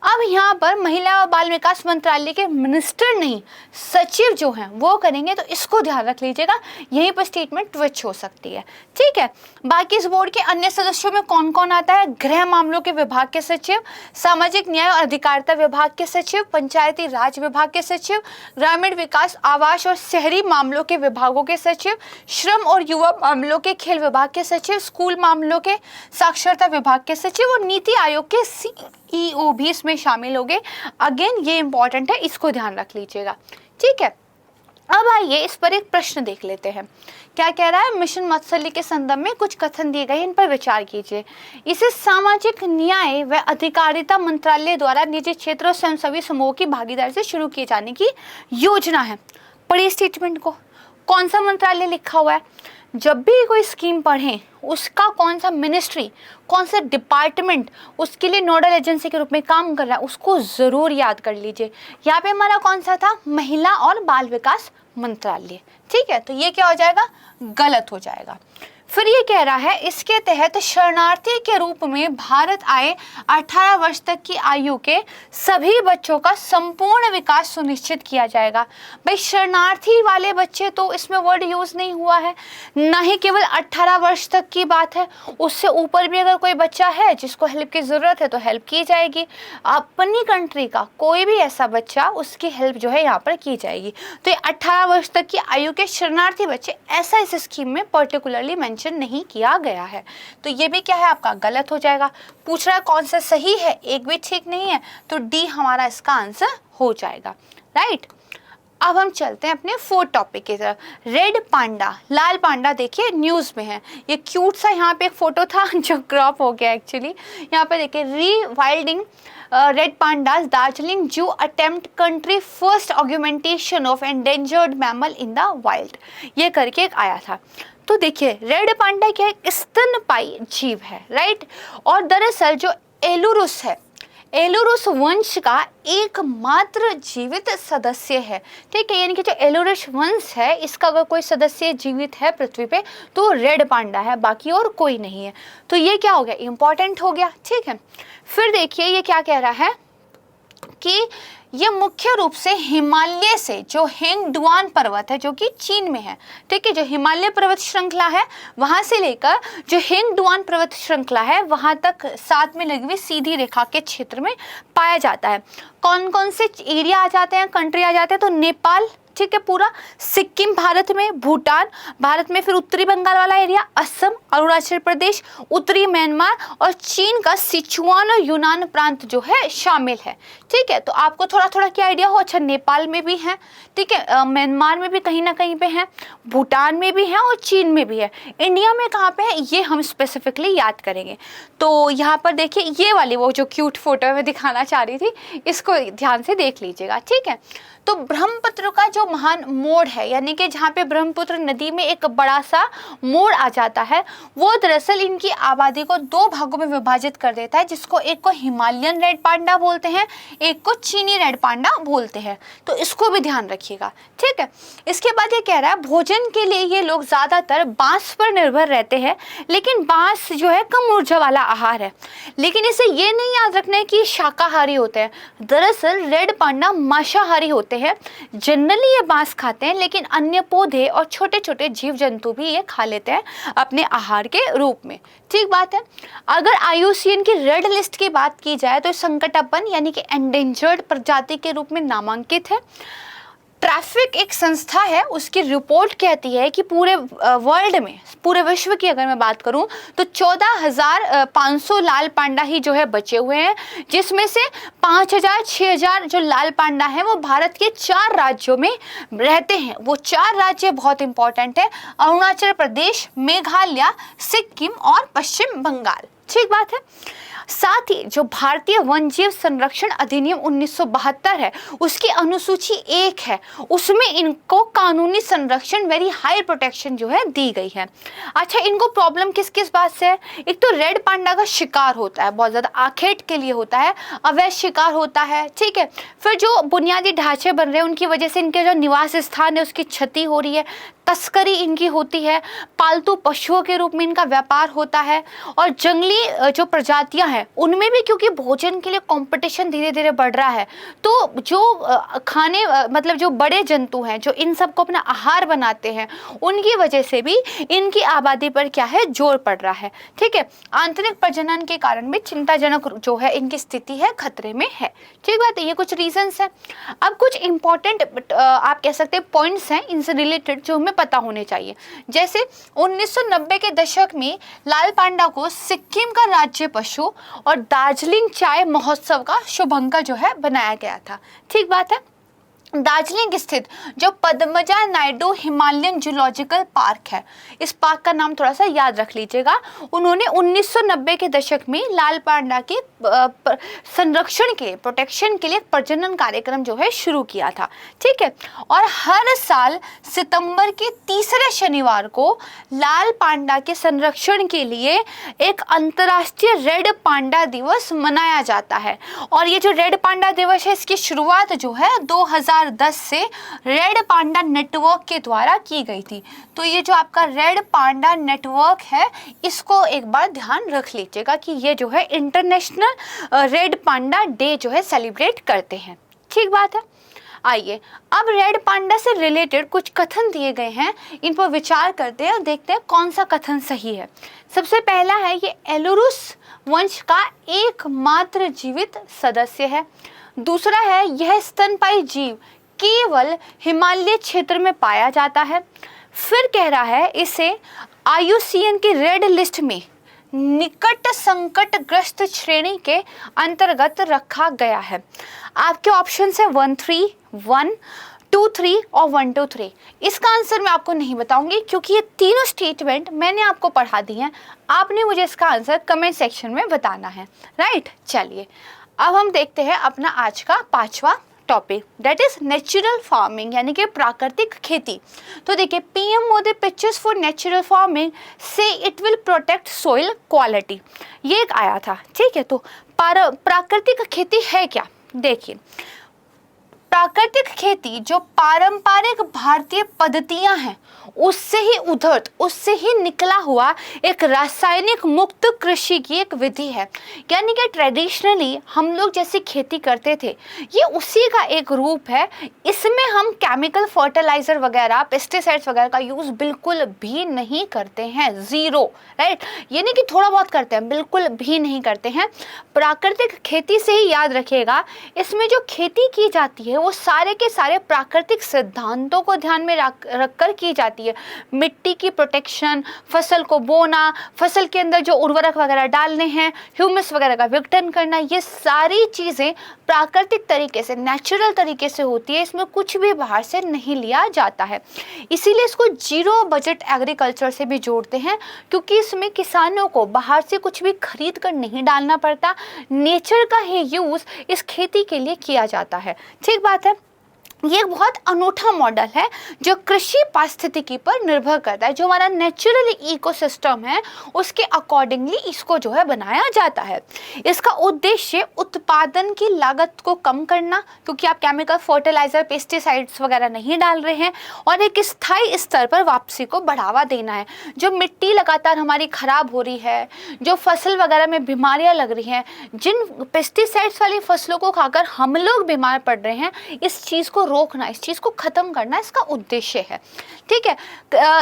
अब यहाँ पर महिला और बाल विकास मंत्रालय के मिनिस्टर नहीं, सचिव जो हैं वो करेंगे। तो इस इसको ध्यान रख लीजिएगा, यहीं पर स्टेटमेंट ट्विच हो सकती है। ठीक है, बाकी इस बोर्ड के अन्य सदस्यों में कौन कौन आता है? गृह मामलों के विभाग के सचिव, सामाजिक न्याय और अधिकारिता विभाग के सचिव, पंचायती राज विभाग के सचिव, ग्रामीण विकास, आवास और शहरी मामलों के विभागों के सचिव, श्रम और युवा मामलों के खेल विभाग के सचिव, स्कूल मामलों के साक्षरता विभाग के सचिव और नीति आयोग के CEO भी इसमें शामिल हो गए। अगेन ये इंपॉर्टेंट है, इसको ध्यान रख लीजिएगा। ठीक है, अब आइए इस पर एक प्रश्न देख लेते हैं। क्या कह रहा है? मिशन मत्सल्य के संदर्भ में कुछ कथन दिए गए, इन पर विचार कीजिए। इसे सामाजिक न्याय व अधिकारिता मंत्रालय द्वारा निजी क्षेत्र और स्वयंसेवी समूहों की भागीदारी से शुरू किए जाने की योजना है। पढ़िए स्टेटमेंट को, कौन सा मंत्रालय लिखा हुआ है? जब भी कोई स्कीम पढ़ें उसका कौन सा मिनिस्ट्री, कौन सा डिपार्टमेंट उसके लिए नोडल एजेंसी के रूप में काम कर रहा है, उसको ज़रूर याद कर लीजिए। यहाँ पे हमारा कौन सा था? महिला और बाल विकास मंत्रालय। ठीक है, तो ये क्या हो जाएगा? गलत हो जाएगा। फिर ये कह रहा है इसके तहत शरणार्थी के रूप में भारत आए 18 वर्ष तक की आयु के सभी बच्चों का संपूर्ण विकास सुनिश्चित किया जाएगा। भाई शरणार्थी वाले बच्चे तो इसमें वर्ड यूज नहीं हुआ है, ना ही केवल 18 वर्ष तक की बात है, उससे ऊपर भी अगर कोई बच्चा है जिसको हेल्प की ज़रूरत है तो हेल्प की जाएगी। अपनी कंट्री का कोई भी ऐसा बच्चा, उसकी हेल्प जो है यहाँ पर की जाएगी। तो ये 18 वर्ष तक की आयु के शरणार्थी बच्चे ऐसा इस स्कीम में पर्टिकुलरली नहीं किया गया है, तो ये भी क्या है आपका? गलत हो जाएगा। पूछ रहा है कौन सा सही है, एक भी ठीक नहीं है, तो डी हमारा इसका आंसर हो जाएगा। राइट, अब हम चलते हैं अपने 4th टॉपिक की तरफ। रेड पांडा, लाल पांडा देखिए न्यूज़ में है, ये क्यूट सा यहाँ पे एक फोटो था जो क्रॉप हो गया एक्चुअली। यहाँ पे देखिए रीवाइल्डिंग रेड pandas दार्जिलिंग जू attempt country first augmentation of endangered mammal in the wild, ये करके एक आया था। तो देखिए रेड पांडा क्या है? स्तनपायी जीव है। राइट, और दरअसल जो एलुरुस है, एलुरुस वंश का एकमात्र जीवित सदस्य है। ठीक है, यानी कि जो एलुरुस वंश है इसका अगर कोई सदस्य जीवित है पृथ्वी पे तो रेड पांडा है, बाकी और कोई नहीं है। तो ये क्या हो गया? इंपॉर्टेंट हो गया। ठीक है, फिर देखिए ये क्या कह रहा है कि ये मुख्य रूप से हिमालय से जो हेंगडुआन पर्वत है जो कि चीन में है, ठीक है, जो हिमालय पर्वत श्रृंखला है वहां से लेकर जो हेंगडुआन पर्वत श्रृंखला है वहां तक साथ में लगी हुई सीधी रेखा के क्षेत्र में पाया जाता है। कौन कौन से एरिया आ जाते हैं, कंट्री आ जाते हैं? तो नेपाल, ठीक है, पूरा सिक्किम भारत में, भूटान भारत में, फिर उत्तरी बंगाल वाला एरिया, असम, अरुणाचल प्रदेश, उत्तरी म्यांमार और चीन का सिचुआन और यूनान प्रांत जो है शामिल है। ठीक है, तो आपको थोड़ा थोड़ा क्या आइडिया हो? अच्छा, नेपाल में भी है, ठीक है, म्यांमार में भी कहीं ना कहीं पे है, भूटान में भी है और चीन में भी है। इंडिया में कहाँ पे है ये हम स्पेसिफिकली याद करेंगे। तो यहाँ पर देखिए ये वाली वो जो क्यूट फोटो मैं दिखाना चाह रही थी, इसको ध्यान से देख लीजिएगा। ठीक है, तो ब्रह्मपुत्र का जो महान मोड़ है, यानी कि जहाँ पे ब्रह्मपुत्र नदी में एक बड़ा सा मोड़ आ जाता है, वो दरअसल इनकी आबादी को 2 भागों में विभाजित कर देता है, जिसको एक को हिमालयन रेड पांडा बोलते हैं, एक को चीनी रेड पांडा बोलते हैं। तो इसको भी ध्यान रखिएगा। ठीक है, इसके बाद ये कह रहा है भोजन के लिए ये लोग ज़्यादातर बांस पर निर्भर रहते हैं, लेकिन बांस जो है कम ऊर्जा वाला आहार है। लेकिन इसे ये नहीं याद रखना है कि शाकाहारी होते हैं, दरअसल रेड पांडा मांसाहारी होते हैं। जनरली ये बांस खाते हैं, लेकिन अन्य पौधे और छोटे छोटे जीव जंतु भी ये खा लेते हैं अपने आहार के रूप में। ठीक बात है। अगर IUCN की रेड लिस्ट की बात की जाए तो संकटापन्न यानी कि एंडेंजर्ड प्रजाति के रूप में नामांकित है। ट्रैफिक एक संस्था है, उसकी रिपोर्ट कहती है कि पूरे वर्ल्ड में, पूरे विश्व की अगर मैं बात करूं तो 14,500 लाल पांडा ही जो है बचे हुए हैं, जिसमें से 5,000 6,000 जो लाल पांडा हैं वो भारत के 4 राज्यों में रहते हैं। वो 4 राज्य बहुत इंपॉर्टेंट है, अरुणाचल प्रदेश, मेघालय, सिक्किम और पश्चिम बंगाल। ठीक बात है। साथ ही जो भारतीय वन्यजीव संरक्षण अधिनियम 1972 है, उसकी अनुसूची 1 है, उसमें इनको कानूनी संरक्षण, वेरी हाई प्रोटेक्शन जो है दी गई है। अच्छा, इनको प्रॉब्लम किस किस बात से है? एक तो रेड पांडा का शिकार होता है, बहुत ज़्यादा आखेट के लिए होता है, अवैध शिकार होता है। ठीक है, फिर जो बुनियादी ढांचे बन रहे हैं उनकी वजह से इनके जो निवास स्थान है उसकी क्षति हो रही है, तस्करी इनकी होती है, पालतू पशुओं के रूप में इनका व्यापार होता है, और जंगली जो प्रजातियां हैं है उनमें भी क्योंकि भोजन के लिए कंपटीशन धीरे धीरे बढ़ रहा है, तो जो खाने मतलब जो बड़े जंतु हैं जो इन सबको अपना आहार बनाते हैं, उनकी वजह से भी इनकी आबादी पर क्या है, जोर पड़ रहा है। ठीक है, आंतरिक प्रजनन के कारण भी चिंताजनक जो है इनकी स्थिति है, खतरे में है। ठीक बात है, ये कुछ रीजंस हैं। अब कुछ इंपॉर्टेंट आप कह सकते हैं पॉइंट्स हैं इनसे रिलेटेड जो हमें पता होने चाहिए। जैसे 1990 के दशक में लाल पांडा को सिक्किम का राज्य पशु और दार्जिलिंग चाय महोत्सव का शुभंकर जो है बनाया गया था। ठीक बात है। दार्जिलिंग स्थित जो Padmaja Naidu Himalayan zoological park है, इस पार्क का नाम थोड़ा सा याद रख लीजिएगा। उन्होंने 1990 के दशक में लाल पांडा के संरक्षण के लिए, प्रोटेक्शन के लिए प्रजनन कार्यक्रम जो है शुरू किया था। ठीक है, और हर साल सितंबर के तीसरे शनिवार को लाल पांडा के संरक्षण के लिए एक अंतर्राष्ट्रीय रेड पांडा दिवस मनाया जाता है। और ये जो रेड पांडा दिवस है, इसकी शुरुआत जो है 2010 से रेड पांडा नेटवर्क के द्वारा की गई थी। तो ये जो आपका रेड पांडा नेटवर्क है, इसको एक बार ध्यान रख लीजिएगा कि ये जो है इंटरनेशनल रेड पांडा डे जो है सेलिब्रेट करते हैं। ठीक बात है। आइए अब रेड पांडा से रिलेटेड कुछ कथन दिए गए हैं, इन पर विचार करते हैं और देखते हैं कौन सा कथन सही है। सबसे पहला है, ये एलुरुस वंश का एकमात्र जीवित सदस्य है। दूसरा है, यह स्तनपायी जीव केवल हिमालय क्षेत्र में पाया जाता है। फिर कह रहा है, इसे IUCN की रेड लिस्ट में निकट संकटग्रस्त श्रेणी के अंतर्गत रखा गया है। आपके ऑप्शन है 1, 3, 1, 2, 3 और 1, 2, 3। इसका आंसर मैं आपको नहीं बताऊंगी क्योंकि ये तीनों स्टेटमेंट मैंने आपको पढ़ा दी हैं। आपने मुझे इसका आंसर कमेंट सेक्शन में बताना है। राइट, चलिए अब हम देखते हैं अपना आज का 5वां topic, that is natural farming, यानी कि प्राकृतिक खेती। तो देखिए, PM मोदी पिक्चर्स फॉर नेचुरल फार्मिंग से it will protect soil quality, ये एक आया था। ठीक है, तो प्राकृतिक खेती है क्या? देखिए, प्राकृतिक खेती जो पारंपरिक भारतीय पद्धतियां हैं उससे ही उधर, उससे ही निकला हुआ एक रासायनिक मुक्त कृषि की एक विधि है। यानी कि ट्रेडिशनली हम लोग जैसे खेती करते थे, ये उसी का एक रूप है। इसमें हम केमिकल फर्टिलाइजर वगैरह, पेस्टिसाइड्स वगैरह का यूज़ बिल्कुल भी नहीं करते हैं, ज़ीरो। राइट, ये नहीं कि थोड़ा बहुत करते हैं, बिल्कुल भी नहीं करते हैं। प्राकृतिक खेती से ही याद रखिएगा, इसमें जो खेती की जाती है वो सारे के सारे प्राकृतिक सिद्धांतों को ध्यान में रख कर की जाती है। मिट्टी की प्रोटेक्शन, फसल को बोना, फसल के अंदर जो उर्वरक वगैरह डालने हैं, ह्यूमस वगैरह का विघटन करना, ये सारी चीज़ें प्राकृतिक तरीके से, नेचुरल तरीके से होती है। इसमें कुछ भी बाहर से नहीं लिया जाता है। इसीलिए इसको जीरो बजट एग्रीकल्चर से भी जोड़ते हैं, क्योंकि इसमें किसानों को बाहर से कुछ भी खरीद कर नहीं डालना पड़ता। नेचर का ही यूज़ इस खेती के लिए किया जाता है। ठीक बात है। ये एक बहुत अनूठा मॉडल है जो कृषि पारिस्थितिकी पर निर्भर करता है। जो हमारा नेचुरल इकोसिस्टम है उसके अकॉर्डिंगली इसको जो है बनाया जाता है। इसका उद्देश्य उत्पादन की लागत को कम करना, क्योंकि आप केमिकल फर्टिलाइजर, पेस्टिसाइड्स वगैरह नहीं डाल रहे हैं, और एक स्थायी स्तर पर वापसी को बढ़ावा देना है। जो मिट्टी लगातार हमारी खराब हो रही है, जो फसल वगैरह में बीमारियां लग रही हैं, जिन पेस्टिसाइड्स वाली फसलों को खाकर हम लोग बीमार पड़ रहे हैं, इस चीज़ को रोकना, इस चीज़ को ख़त्म करना इसका उद्देश्य है। ठीक है,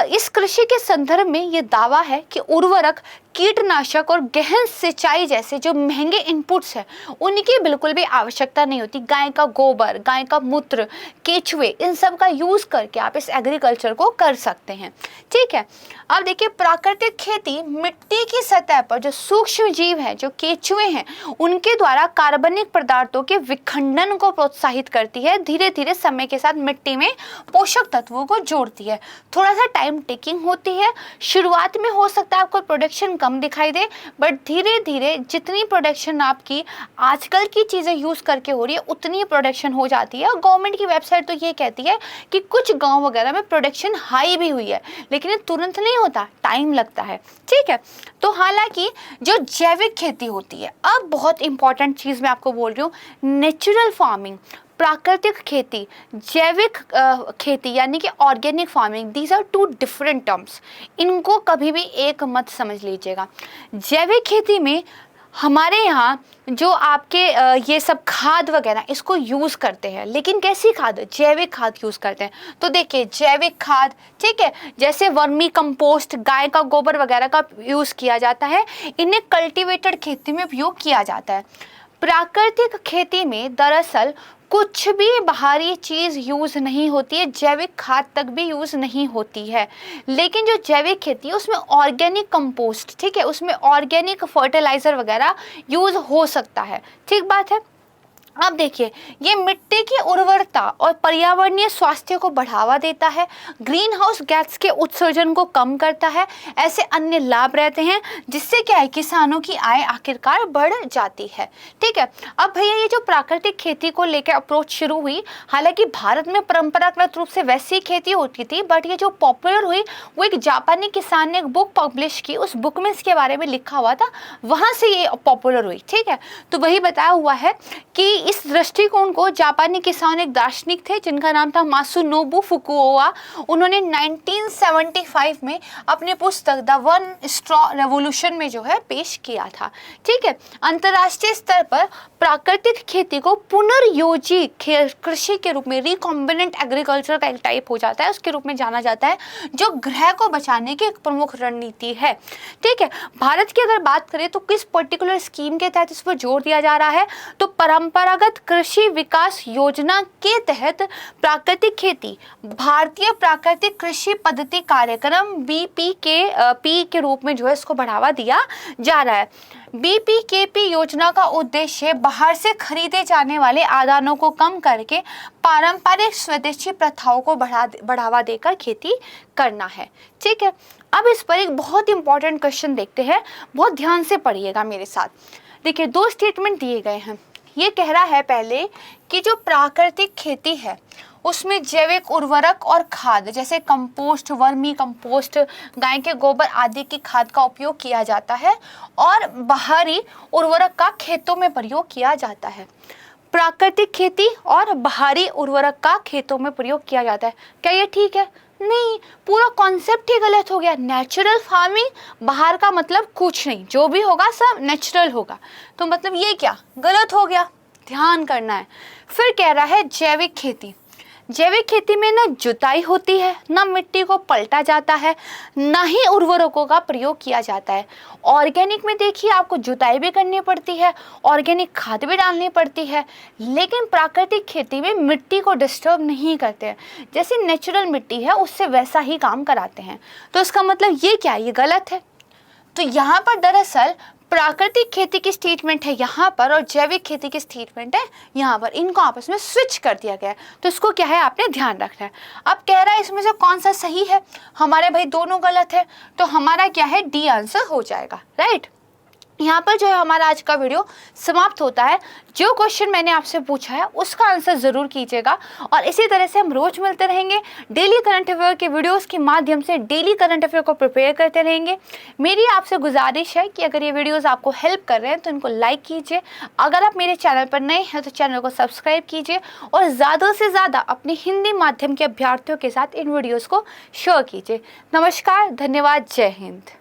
इस कृषि के संदर्भ में ये दावा है कि उर्वरक, कीटनाशक और गहन सिंचाई जैसे जो महंगे इनपुट्स हैं उनकी बिल्कुल भी आवश्यकता नहीं होती। गाय का गोबर, गाय का मूत्र, केचुए, इन सब का यूज़ करके आप इस एग्रीकल्चर को कर सकते हैं। ठीक है, अब देखिए, प्राकृतिक खेती मिट्टी की सतह पर जो सूक्ष्म जीव हैं, जो केचुए हैं, उनके द्वारा कार्बनिक पदार्थों के विखंडन को प्रोत्साहित करती है। धीरे धीरे समय के साथ मिट्टी में पोषक तत्वों को जोड़ती है। थोड़ा सा टाइम टेकिंग होती है। शुरुआत में हो सकता है आपको प्रोडक्शन कम दिखाई दे, बट धीरे धीरे जितनी प्रोडक्शन आपकी आजकल की चीज़ें यूज़ करके हो रही है उतनी प्रोडक्शन हो जाती है। और गवर्नमेंट की वेबसाइट तो ये कहती है कि कुछ गांव वगैरह में प्रोडक्शन हाई भी हुई है, लेकिन ये तुरंत नहीं होता, टाइम लगता है। ठीक है, तो हालांकि जो जैविक खेती होती है, अब बहुत इंपॉर्टेंट चीज़ मैं आपको बोल रही हूँ, नेचुरल फार्मिंग, प्राकृतिक खेती, जैविक खेती यानी कि organic farming, these are two different terms. इनको कभी भी एक मत समझ लीजिएगा। जैविक खेती में हमारे यहाँ जो आपके ये सब खाद वगैरह इसको यूज़ करते हैं, लेकिन कैसी खाद? जैविक खाद यूज़ करते हैं। तो देखिए जैविक खाद, ठीक है, जैसे वर्मी कंपोस्ट, गाय का गोबर वगैरह का यूज़ किया जाता है, इन्हें कल्टीवेटेड खेती में उपयोग किया जाता है। प्राकृतिक खेती में दरअसल कुछ भी बाहरी चीज़ यूज़ नहीं होती है, जैविक खाद तक भी यूज़ नहीं होती है। लेकिन जो जैविक खेती है उसमें ऑर्गेनिक कंपोस्ट, ठीक है, उसमें ऑर्गेनिक फर्टिलाइज़र वगैरह यूज़ हो सकता है। ठीक बात है। अब देखिए ये मिट्टी की उर्वरता और पर्यावरणीय स्वास्थ्य को बढ़ावा देता है, ग्रीन हाउस गैस के उत्सर्जन को कम करता है, ऐसे अन्य लाभ रहते हैं जिससे क्या है, किसानों की आय आखिरकार बढ़ जाती है। ठीक है। अब भैया ये जो प्राकृतिक खेती को लेकर अप्रोच शुरू हुई, हालांकि भारत में परंपरागत रूप से वैसी खेती होती थी, बट ये जो पॉपुलर हुई वो एक जापानी किसान ने एक बुक पब्लिश की, उस बुक में इसके बारे में लिखा हुआ था, वहां से ये पॉपुलर हुई। ठीक है। तो वही बताया हुआ है कि इस दृष्टिकोण को जापानी किसान एक दार्शनिक थे जिनका नाम था मात्सुनोबु फुकुओका, उन्होंने 1975 में अपनी पुस्तक द वन स्ट्रॉ रेवोल्यूशन में जो है पेश किया था। ठीक है। अंतर्राष्ट्रीय स्तर पर प्राकृतिक खेती को पुनर्योजी कृषि के रूप में, रिकॉम्बिनेंट एग्रीकल्चर का एक टाइप हो जाता है, उसके रूप में जाना जाता है, जो ग्रह को बचाने की एक प्रमुख रणनीति है। ठीक है। भारत की अगर बात करें तो किस पर्टिकुलर स्कीम के तहत इस पर जोर दिया जा रहा है, तो परंपरागत कृषि विकास योजना के तहत प्राकृतिक खेती, भारतीय प्राकृतिक कृषि पद्धति कार्यक्रम BPKP के रूप में जो है इसको बढ़ावा दिया जा रहा है। BPKP योजना का उद्देश्य बाहर से खरीदे जाने वाले आदानों को कम करके पारंपरिक स्वदेशी प्रथाओं को बढ़ावा देकर खेती करना है। ठीक है। अब इस पर एक बहुत इंपॉर्टेंट क्वेश्चन देखते हैं, बहुत ध्यान से पढ़िएगा मेरे साथ। देखिए दो स्टेटमेंट दिए गए हैं। ये कह रहा है पहले कि जो प्राकृतिक खेती है उसमें जैविक उर्वरक और खाद जैसे कंपोस्ट, वर्मी कंपोस्ट, गाय के गोबर आदि की खाद का उपयोग किया जाता है और बाहरी उर्वरक का खेतों में प्रयोग किया जाता है। प्राकृतिक खेती और बाहरी उर्वरक का खेतों में प्रयोग किया जाता है। क्या ये ठीक है? नहीं, पूरा कॉन्सेप्ट ही गलत हो गया। नेचुरल फार्मिंग, बाहर का मतलब कुछ नहीं, जो भी होगा सब नेचुरल होगा। तो मतलब ये क्या गलत हो गया, ध्यान करना है। फिर कह रहा है जैविक खेती। जैविक खेती में ना जुताई होती है, ना मिट्टी को पलटा जाता है, ना ही उर्वरकों का प्रयोग किया जाता है। ऑर्गेनिक में देखिए आपको जुताई भी करनी पड़ती है, ऑर्गेनिक खाद भी डालनी पड़ती है, लेकिन प्राकृतिक खेती में मिट्टी को डिस्टर्ब नहीं करते हैं। जैसे नेचुरल मिट्टी है उससे वैसा ही काम कराते हैं। तो इसका मतलब ये क्या, ये गलत है। तो यहाँ पर दरअसल प्राकृतिक खेती की स्टेटमेंट है यहाँ पर और जैविक खेती की स्टेटमेंट है यहाँ पर, इनको आपस में स्विच कर दिया गया है। तो इसको क्या है आपने ध्यान रखना है। अब कह रहा है इसमें से कौन सा सही है, हमारे भाई दोनों गलत है, तो हमारा क्या है डी आंसर हो जाएगा, राइट। यहाँ पर जो है हमारा आज का वीडियो समाप्त होता है। जो क्वेश्चन मैंने आपसे पूछा है उसका आंसर ज़रूर कीजिएगा और इसी तरह से हम रोज मिलते रहेंगे, डेली करंट अफेयर के वीडियोस के माध्यम से डेली करंट अफेयर को प्रिपेयर करते रहेंगे। मेरी आपसे गुजारिश है कि अगर ये वीडियोस आपको हेल्प कर रहे हैं तो इनको लाइक कीजिए, अगर आप मेरे चैनल पर नए हैं तो चैनल को सब्सक्राइब कीजिए और ज़्यादा से ज़्यादा अपने हिंदी माध्यम के अभ्यर्थियों के साथ इन वीडियोज़ को शेयर कीजिए। नमस्कार, धन्यवाद, जय हिंद।